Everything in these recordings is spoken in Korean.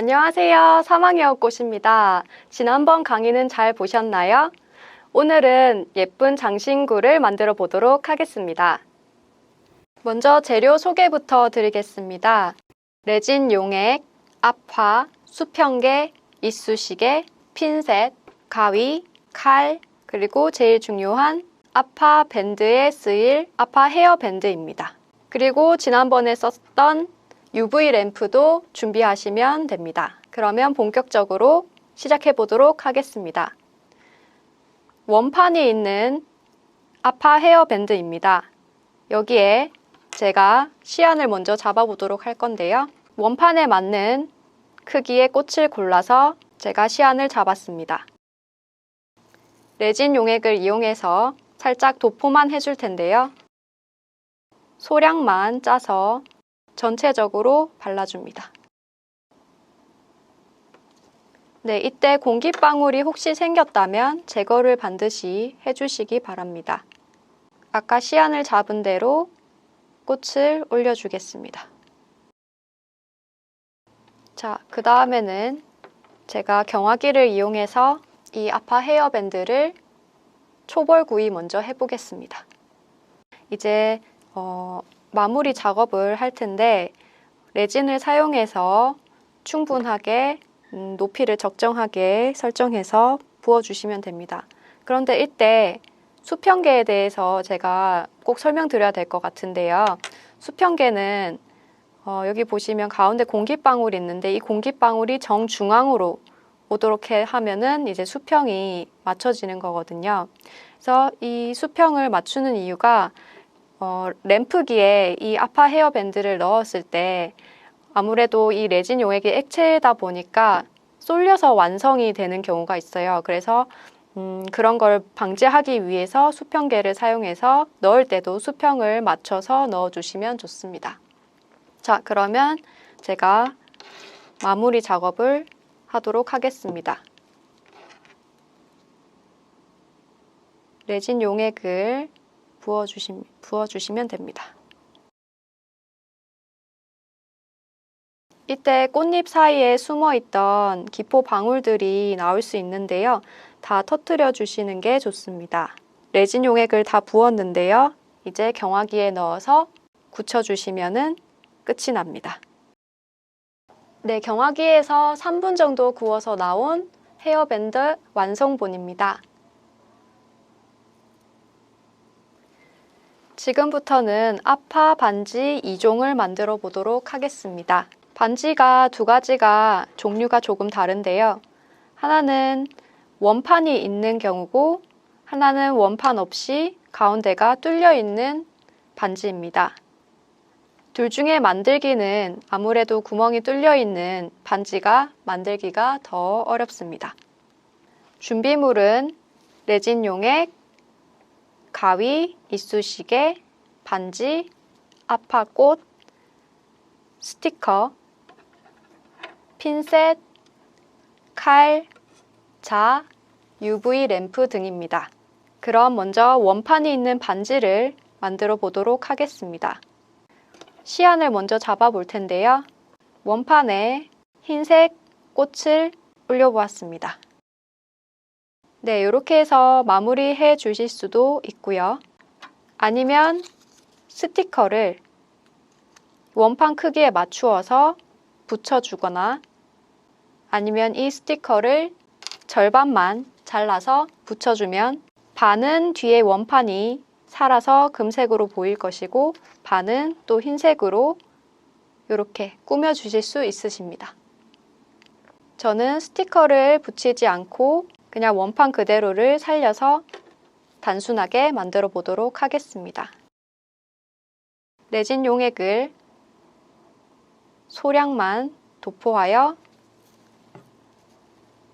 안녕하세요. 사망여꽃입니다. 지난번 강의는 잘 보셨나요? 오늘은 예쁜 장신구를 만들어 보도록 하겠습니다. 먼저 재료 소개부터 드리겠습니다. 레진 용액, 압화, 수평계, 이쑤시개, 핀셋, 가위, 칼, 그리고 제일 중요한 압화 밴드에 쓰일 압화 헤어밴드입니다. 그리고 지난번에 썼던 UV 램프도 준비하시면 됩니다. 그러면 본격적으로 시작해 보도록 하겠습니다. 원판이 있는 압화 헤어밴드입니다. 여기에 제가 시안을 먼저 잡아보도록 할 건데요. 원판에 맞는 크기의 꽃을 골라서 제가 시안을 잡았습니다. 레진 용액을 이용해서 살짝 도포만 해줄 텐데요. 소량만 짜서 전체적으로 발라줍니다. 네, 이때 공기방울이 혹시 생겼다면 제거를 반드시 해주시기 바랍니다. 아까 시안을 잡은 대로 꽃을 올려주겠습니다. 자, 그 다음에는 제가 경화기를 이용해서 이 압화 헤어밴드를 초벌구이 먼저 해보겠습니다. 이제 마무리 작업을 할 텐데 레진을 사용해서 충분하게 높이를 적정하게 설정해서 부어주시면 됩니다. 그런데 이때 수평계에 대해서 제가 꼭 설명드려야 될 것 같은데요. 수평계는 여기 보시면 가운데 공기방울이 있는데 이 공기방울이 정중앙으로 오도록 하면은 이제 수평이 맞춰지는 거거든요. 그래서 이 수평을 맞추는 이유가 램프기에 이 압화 헤어밴드를 넣었을 때 아무래도 이 레진 용액이 액체다 보니까 쏠려서 완성이 되는 경우가 있어요. 그래서 그런 걸 방지하기 위해서 수평계를 사용해서 넣을 때도 수평을 맞춰서 넣어주시면 좋습니다. 자, 그러면 제가 마무리 작업을 하도록 하겠습니다. 레진 용액을 부어주시면 됩니다. 이때 꽃잎 사이에 숨어있던 기포 방울들이 나올 수 있는데요. 다 터뜨려 주시는 게 좋습니다. 레진 용액을 다 부었는데요. 이제 경화기에 넣어서 굳혀주시면 끝이 납니다. 네, 경화기에서 3분 정도 구워서 나온 헤어밴드 완성본입니다. 지금부터는 압화 반지 2종을 만들어 보도록 하겠습니다. 반지가 두 가지가 종류가 조금 다른데요. 하나는 원판이 있는 경우고 하나는 원판 없이 가운데가 뚫려 있는 반지입니다. 둘 중에 만들기는 아무래도 구멍이 뚫려 있는 반지가 만들기가 더 어렵습니다. 준비물은 레진 용액, 가위, 이쑤시개, 반지, 압화꽃, 스티커, 핀셋, 칼, 자, UV 램프 등입니다. 그럼 먼저 원판이 있는 반지를 만들어 보도록 하겠습니다. 시안을 먼저 잡아 볼 텐데요. 원판에 흰색 꽃을 올려보았습니다. 네, 이렇게 해서 마무리해 주실 수도 있고요. 아니면 스티커를 원판 크기에 맞추어서 붙여주거나 아니면 이 스티커를 절반만 잘라서 붙여주면 반은 뒤에 원판이 살아서 금색으로 보일 것이고 반은 또 흰색으로 이렇게 꾸며주실 수 있으십니다. 저는 스티커를 붙이지 않고 그냥 원판 그대로를 살려서 단순하게 만들어 보도록 하겠습니다. 레진 용액을 소량만 도포하여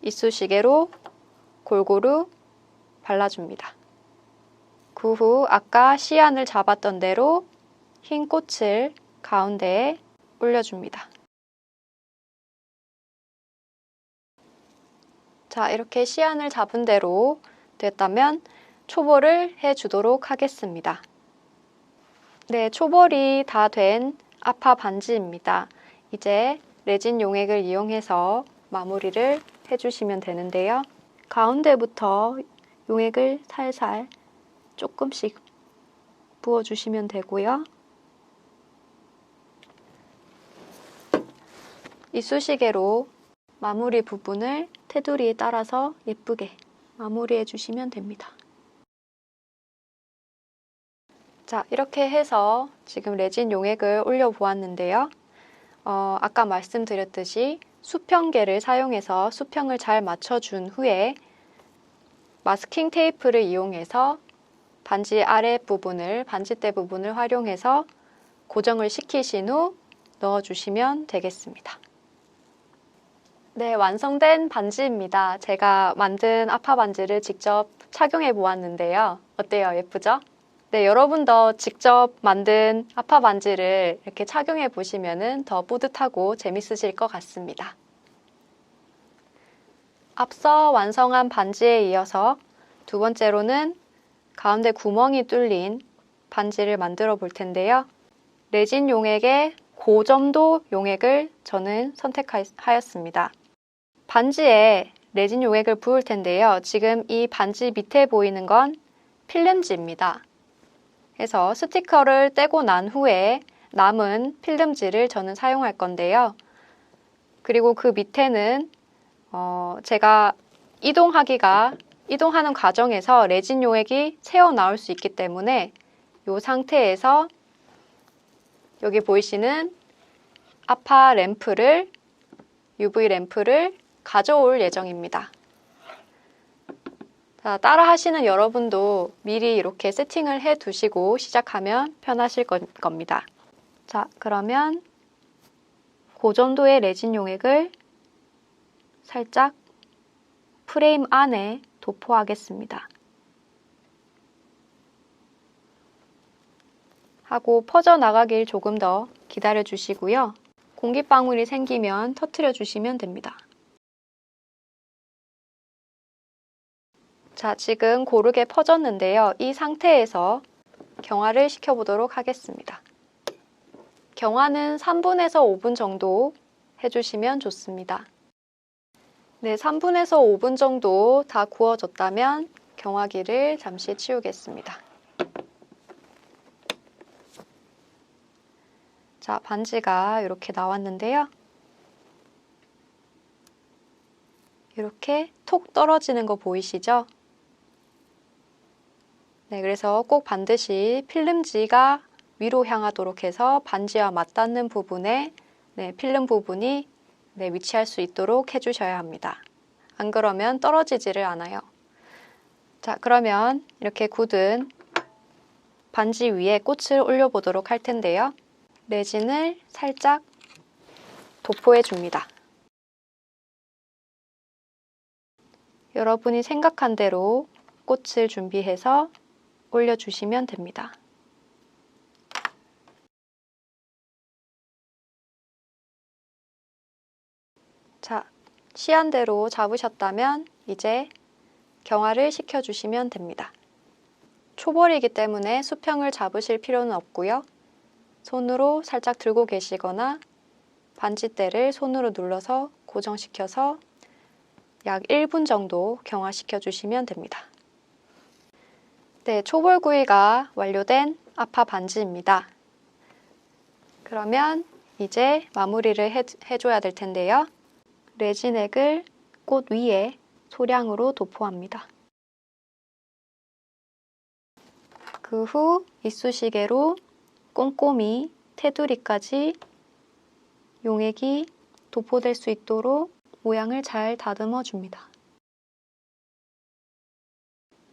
이쑤시개로 골고루 발라줍니다. 그 후 아까 시안을 잡았던 대로 흰 꽃을 가운데에 올려줍니다. 자, 이렇게 시안을 잡은 대로 됐다면 초벌을 해주도록 하겠습니다. 네, 초벌이 다 된 압화 반지입니다. 이제 레진 용액을 이용해서 마무리를 해주시면 되는데요. 가운데부터 용액을 살살 조금씩 부어주시면 되고요. 이쑤시개로 마무리 부분을 테두리에 따라서 예쁘게 마무리해 주시면 됩니다. 자, 이렇게 해서 지금 레진 용액을 올려 보았는데요. 아까 말씀드렸듯이 수평계를 사용해서 수평을 잘 맞춰준 후에 마스킹 테이프를 이용해서 반지 아랫부분을, 반지대 부분을 활용해서 고정을 시키신 후 넣어주시면 되겠습니다. 네, 완성된 반지입니다. 제가 만든 아파 반지를 직접 착용해 보았는데요. 어때요? 예쁘죠? 네, 여러분도 직접 만든 아파 반지를 이렇게 착용해 보시면 더 뿌듯하고 재밌으실 것 같습니다. 앞서 완성한 반지에 이어서 두 번째로는 가운데 구멍이 뚫린 반지를 만들어 볼 텐데요. 레진 용액의 고점도 용액을 저는 선택하였습니다. 반지에 레진 용액을 부을 텐데요. 지금 이 반지 밑에 보이는 건 필름지입니다. 그래서 스티커를 떼고 난 후에 남은 필름지를 저는 사용할 건데요. 그리고 그 밑에는 제가 이동하는 과정에서 레진 용액이 새어 나올 수 있기 때문에 이 상태에서 여기 보이시는 아파 램프를, UV 램프를 가져올 예정입니다. 자, 따라 하시는 여러분도 미리 이렇게 세팅을 해 두시고 시작하면 편하실 겁니다. 자, 그러면 고점도의 레진 용액을 살짝 프레임 안에 도포하겠습니다. 하고 퍼져나가길 조금 더 기다려 주시고요. 공기방울이 생기면 터뜨려 주시면 됩니다. 자, 지금 고르게 퍼졌는데요. 이 상태에서 경화를 시켜보도록 하겠습니다. 경화는 3분에서 5분 정도 해주시면 좋습니다. 네, 3분에서 5분 정도 다 구워졌다면 경화기를 잠시 치우겠습니다. 자, 반지가 이렇게 나왔는데요. 이렇게 톡 떨어지는 거 보이시죠? 네, 그래서 꼭 반드시 필름지가 위로 향하도록 해서 반지와 맞닿는 부분에 필름 부분이 위치할 수 있도록 해주셔야 합니다. 안 그러면 떨어지지를 않아요. 자, 그러면 이렇게 굳은 반지 위에 꽃을 올려보도록 할 텐데요. 레진을 살짝 도포해 줍니다. 여러분이 생각한 대로 꽃을 준비해서 올려주시면 됩니다. 자, 시안대로 잡으셨다면 이제 경화를 시켜주시면 됩니다. 초벌이기 때문에 수평을 잡으실 필요는 없고요. 손으로 살짝 들고 계시거나 반지대를 손으로 눌러서 고정시켜서 약 1분 정도 경화시켜 주시면 됩니다. 네, 초벌구이가 완료된 아파 반지입니다. 그러면 이제 마무리를 해줘야 될 텐데요. 레진액을 꽃 위에 소량으로 도포합니다. 그 후 이쑤시개로 꼼꼼히 테두리까지 용액이 도포될 수 있도록 모양을 잘 다듬어 줍니다.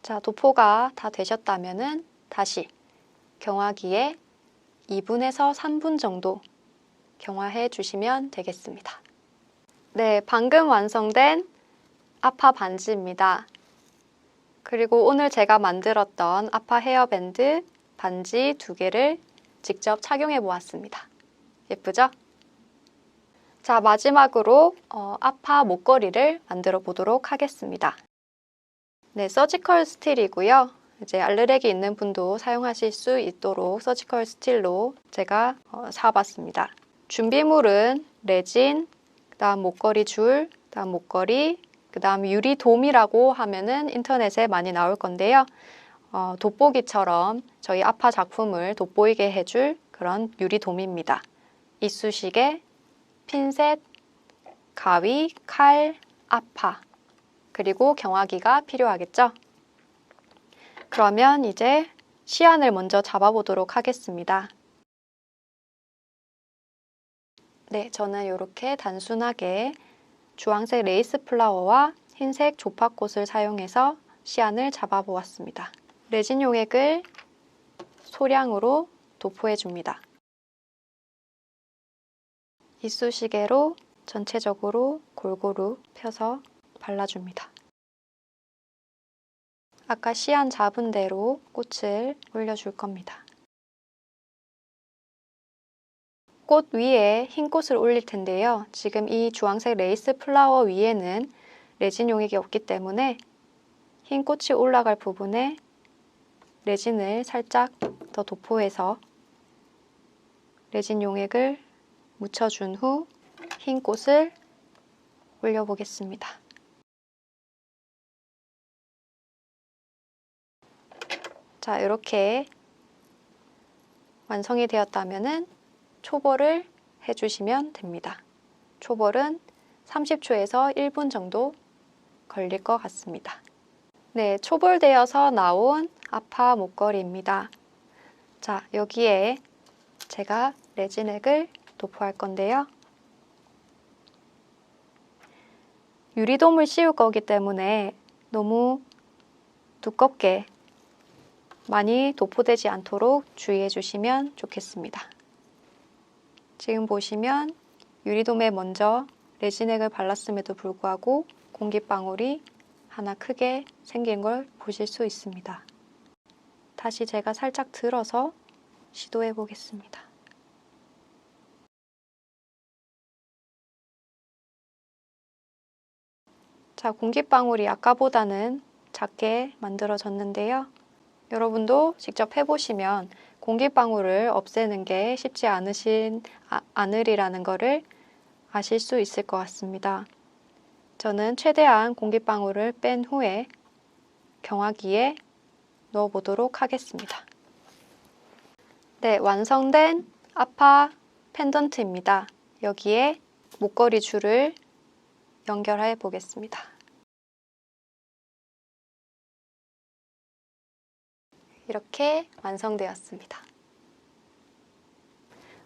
자, 도포가 다 되셨다면 다시 경화기에 2분에서 3분 정도 경화해 주시면 되겠습니다. 네, 방금 완성된 아파 반지입니다. 그리고 오늘 제가 만들었던 아파 헤어밴드 반지 2개를 직접 착용해 보았습니다. 예쁘죠? 자, 마지막으로 아파 목걸이를 만들어 보도록 하겠습니다. 네, 서지컬 스틸이고요. 이제 알레르기 있는 분도 사용하실 수 있도록 서지컬 스틸로 제가 사봤습니다. 준비물은 레진, 그다음 목걸이 줄, 그다음 목걸이, 그다음 유리돔이라고 하면은 인터넷에 많이 나올 건데요. 돋보기처럼 저희 아파 작품을 돋보이게 해줄 그런 유리돔입니다. 이쑤시개, 핀셋, 가위, 칼, 아파, 그리고 경화기가 필요하겠죠? 그러면 이제 시안을 먼저 잡아보도록 하겠습니다. 네, 저는 이렇게 단순하게 주황색 레이스 플라워와 흰색 조팝꽃을 사용해서 시안을 잡아보았습니다. 레진 용액을 소량으로 도포해줍니다. 이쑤시개로 전체적으로 골고루 펴서 발라줍니다. 아까 시안 잡은 대로 꽃을 올려줄 겁니다. 꽃 위에 흰 꽃을 올릴 텐데요. 지금 이 주황색 레이스 플라워 위에는 레진 용액이 없기 때문에 흰 꽃이 올라갈 부분에 레진을 살짝 더 도포해서 레진 용액을 묻혀준 후 흰 꽃을 올려보겠습니다. 자, 이렇게 완성이 되었다면 초벌을 해주시면 됩니다. 초벌은 30초에서 1분 정도 걸릴 것 같습니다. 네, 초벌되어서 나온 아파 목걸이입니다. 자, 여기에 제가 레진액을 도포할 건데요. 유리돔을 씌울 거기 때문에 너무 두껍게 많이 도포되지 않도록 주의해 주시면 좋겠습니다. 지금 보시면 유리돔에 먼저 레진액을 발랐음에도 불구하고 공기방울이 하나 크게 생긴 걸 보실 수 있습니다. 다시 제가 살짝 들어서 시도해 보겠습니다. 자, 공기방울이 아까보다는 작게 만들어졌는데요. 여러분도 직접 해보시면 공기방울을 없애는 게 쉽지 않으리라는 것을 아실 수 있을 것 같습니다. 저는 최대한 공기방울을 뺀 후에 경화기에 넣어보도록 하겠습니다. 네, 완성된 아파 펜던트입니다. 여기에 목걸이 줄을 연결해 보겠습니다. 이렇게 완성되었습니다.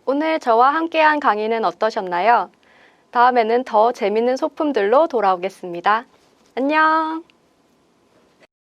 오늘 저와 함께한 강의는 어떠셨나요? 다음에는 더 재밌는 소품들로 돌아오겠습니다. 안녕!